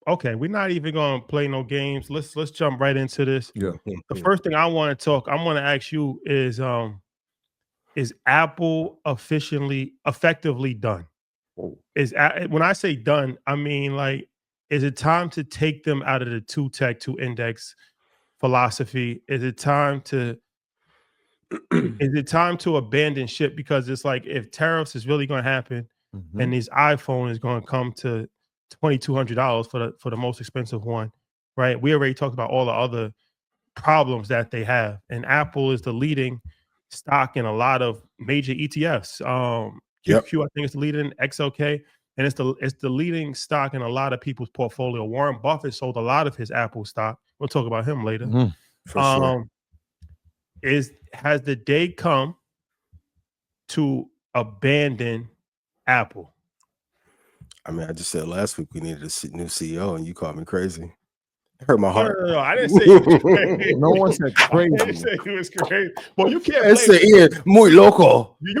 Okay, we're not even gonna play no games. Let's jump right into this. Yeah. The first thing I want to talk, I'm gonna ask you is Apple effectively done? Oh. When I say done, I mean like, is it time to take them out of the two tech two index philosophy? Is it time to abandon ship? Because it's like if tariffs is really going to happen, Mhm. and this iPhone is going to come to $2,200 for the most expensive one, right? We already talked about all the other problems that they have, and Apple is the leading stock in a lot of major ETFs. Yep. QQQ, I think it's the leading XLK, and it's the leading stock in a lot of people's portfolio. Warren Buffett sold a lot of his Apple stock. We'll talk about him later. Mhm. For sure. Has the day come to abandon Apple? I mean, I just said last week we needed a new CEO, and you called me crazy. It hurt my No, heart. no, no. I didn't say you was crazy. No one said I didn't crazy. say you was crazy. Well, you can't It's blame the muy loco. you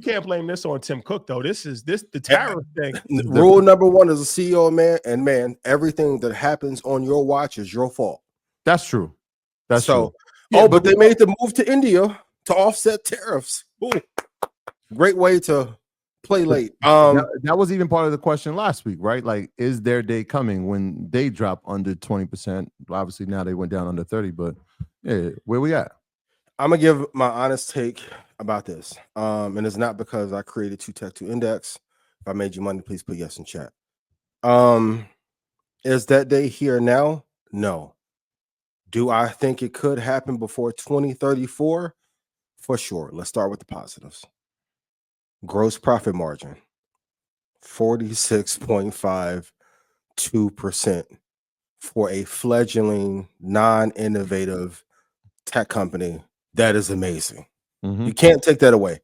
can't blame this on Tim Cook though. This the tariff thing. Rule number one as a CEO, man, everything that happens on your watch is your fault. That's true. That's so. true. Yeah, but they made the move to India to offset tariffs. Ooh. Great way to play late. That was even part of the question last week, right? Like, is their day coming when they drop under 20%? Obviously, now they went down under 30, but yeah, where we at? I'm gonna give my honest take about this. And it's not because I created 2Tech2 Index. If I made you money, please put yes in chat. Is that day here now? No. Do I think it could happen before 2034? For sure. Let's start with the positives. Gross profit margin, 46.52% for a fledgling, non-innovative tech company. That is amazing. You can't take that away.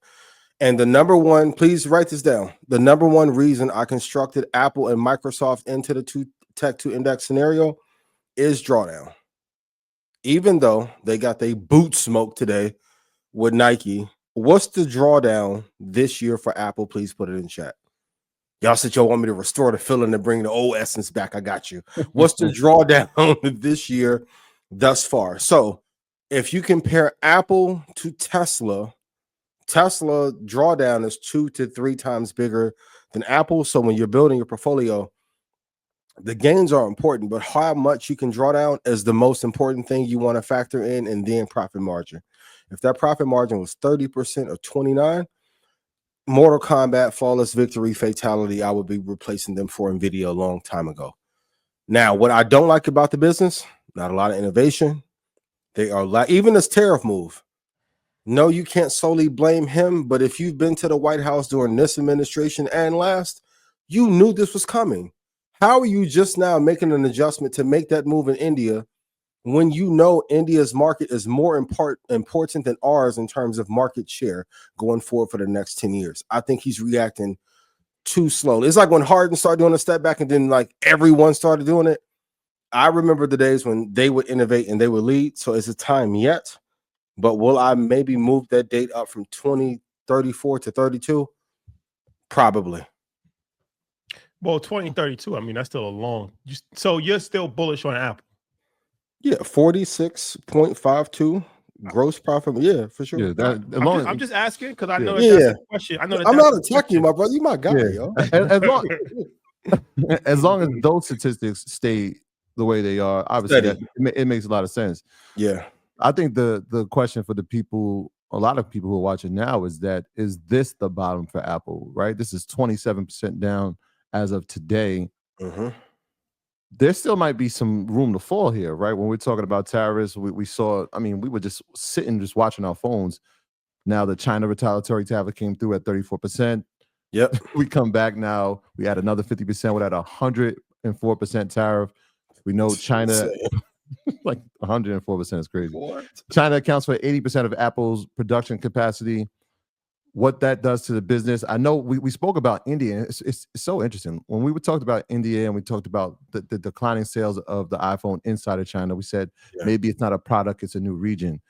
And the number one, please write this down. The number one reason I constructed Apple and Microsoft into the 2Tech2 Index scenario is drawdown. Even though they got their boot smoke today with Nike, what's the drawdown this year for Apple? Please put it in chat. Y'all said y'all want me to restore the feeling and bring the old essence back. I got you. What's the drawdown this year thus far? So if you compare Apple to Tesla drawdown is 2 to 3 times bigger than Apple. So when you're building your portfolio, the gains are important, but how much you can draw down is the most important thing you want to factor in, and then profit margin. If that profit margin was 30% or 29%, Mortal Kombat, Flawless Victory, Fatality, I would be replacing them for Nvidia a long time ago. Now, what I don't like about the business, not a lot of innovation. They are even this tariff move. No, you can't solely blame him, but if you've been to the White House during this administration and last, you knew this was coming. How are you just now making an adjustment to make that move in India when you know India's market is more important than ours in terms of market share going forward for the next 10 years? I think he's reacting too slowly. It's like when Harden started doing a step back and then like everyone started doing it. I remember the days when they would innovate and they would lead. So is it time yet? But will I maybe move that date up from 2034 to 32? Probably. Well, 2032. I mean, that's still a long. So you're still bullish on Apple? Yeah, 46.52 gross profit. Yeah, for sure. Yeah, I'm just asking because I know that's a question. I know I'm not attacking you, my brother. You my guy, yo. As long as those statistics stay the way they are, obviously it makes a lot of sense. Yeah. I think the question for the people, a lot of people who are watching now, is this the bottom for Apple, right? This is 27% down as of today. There still might be some room to fall here, right? When we're talking about tariffs, we saw, I mean, we were just sitting, just watching our phones. Now the China retaliatory tariff came through at 34%. Yep. We come back now, we had another 50%. We're at 104% tariff. We know China, like 104% is crazy. What? China accounts for 80% of Apple's production capacity. What that does to the business. I know we spoke about India. It's so interesting. When we talked about India and we talked about the declining sales of the iPhone inside of China, we said maybe it's not a product, it's a new region.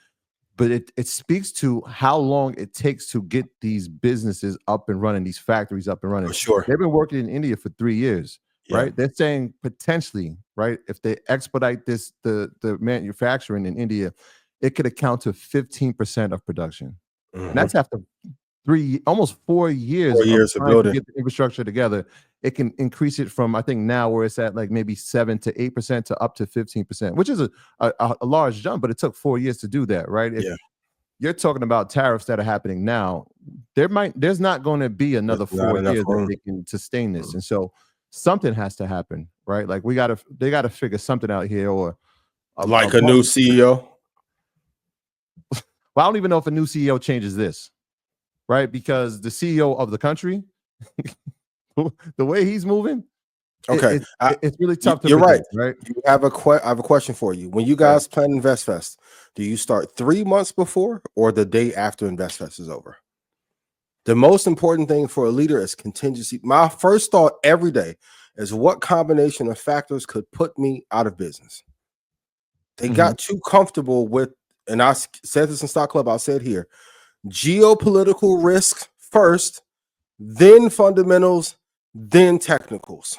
But it speaks to how long it takes to get these businesses up and running, these factories up and running. For sure. They've been working in India for 3 years. right? They're saying potentially, right, if they expedite this, the manufacturing in India, it could account to 15% of production. And that's after almost 4 years, 4 years of trying to building. get the infrastructure together. It can increase it from, I think now where it's at like maybe 7 to 8% to up to 15%, which is a large jump, but it took 4 years to do that, right? If you're talking about tariffs that are happening now, there's not going to be another 4 years that they can sustain this. And so something has to happen, right? Like they gotta figure something out here, or like a new CEO. Well, I don't even know if a new CEO changes this, right? Because the CEO of the country, the way he's moving, it's really tough to predict, right? You have I have a question for you. When you guys plan InvestFest, do you start 3 months before or the day after InvestFest is over? The most important thing for a leader is contingency. My first thought every day is what combination of factors could put me out of business. They got too comfortable with, and I said this in Stock Club, I'll say it here, geopolitical risk first, then fundamentals, then technicals.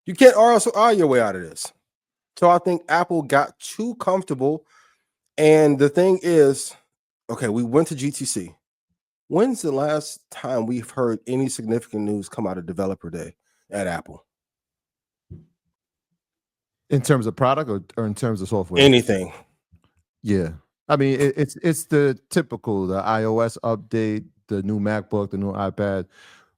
You can't RSI your way out of this. So I think Apple got too comfortable. And the thing is, okay, we went to GTC. When's the last time we've heard any significant news come out of Developer Day at Apple? In terms of product or in terms of software? Anything. Yeah. I mean, it's the typical, the iOS update, the new MacBook, the new iPad.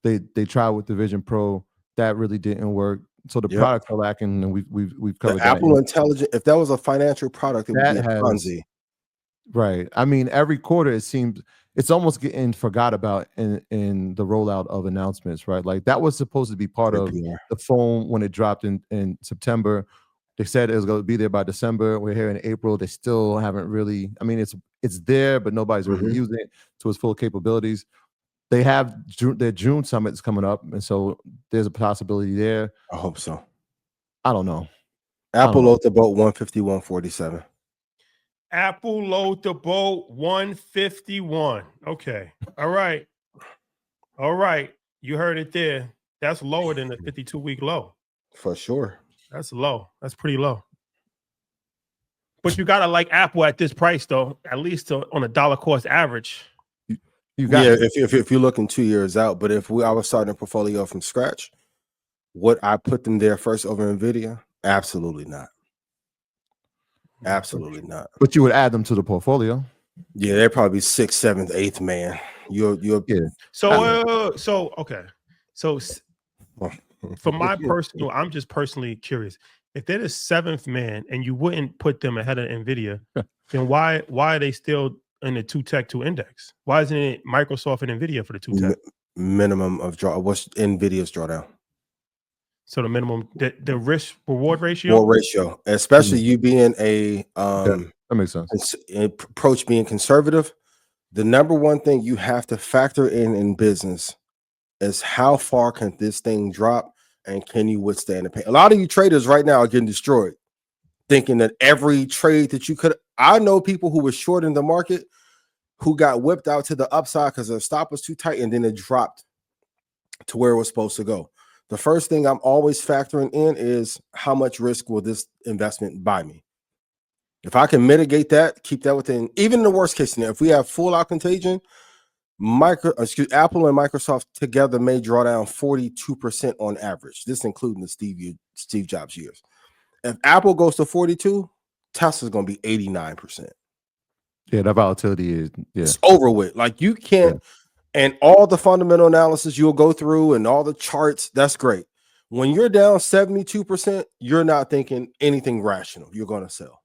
They tried with the Vision Pro. That really didn't work. So the products are lacking, and we've covered the that. Apple Intelligent, if that was a financial product, it would be a Ponzi. Right. I mean, every quarter it seems it's almost getting forgot about in the rollout of announcements, right? Like that was supposed to be part of the phone when it dropped in September. They said it was going to be there by December. We're here in April. They still haven't really. I mean, it's there, but nobody's really using it to its full capabilities. They have their June summits coming up, and so there's a possibility there. I hope so. I don't know. Apple load the boat 151.47. Apple load the boat 151. Okay. All right. All right. You heard it there. That's lower than the 52-week low. For sure. That's low. That's pretty low. But you gotta like Apple at this price, though. At least on a dollar cost average. You got if you're looking 2 years out, but if I was starting a portfolio from scratch, would I put them there first over Nvidia? Absolutely not. Absolutely not. But you would add them to the portfolio. Yeah, they're probably 6th, 7th, 8th man. You're So okay. So for my personal, I'm just personally curious. If they're the 7th man and you wouldn't put them ahead of Nvidia, then why are they still in the 2 Tech 2 index? Why isn't it Microsoft and Nvidia for the 2 Tech? Minimum of draw. What's Nvidia's drawdown? So the minimum, the risk reward ratio. Reward ratio, especially you being a that makes sense. Approach being conservative. The number one thing you have to factor in business is how far can this thing drop, and can you withstand the pain? A lot of you traders right now are getting destroyed, thinking that every trade that you could. I know people who were short in the market who got whipped out to the upside because the stop was too tight, and then it dropped to where it was supposed to go. The first thing I'm always factoring in is how much risk will this investment buy me? If I can mitigate that, keep that within, even in the worst case scenario, if we have full out contagion, Apple and Microsoft together may draw down 42% on average. This including the Steve Jobs years. If Apple goes to 42, Tesla's going to be 89%. Yeah, that volatility is it's over with. Like you can't. And all the fundamental analysis you'll go through and all the charts, that's great. When you're down 72%, you're not thinking anything rational. You're going to sell.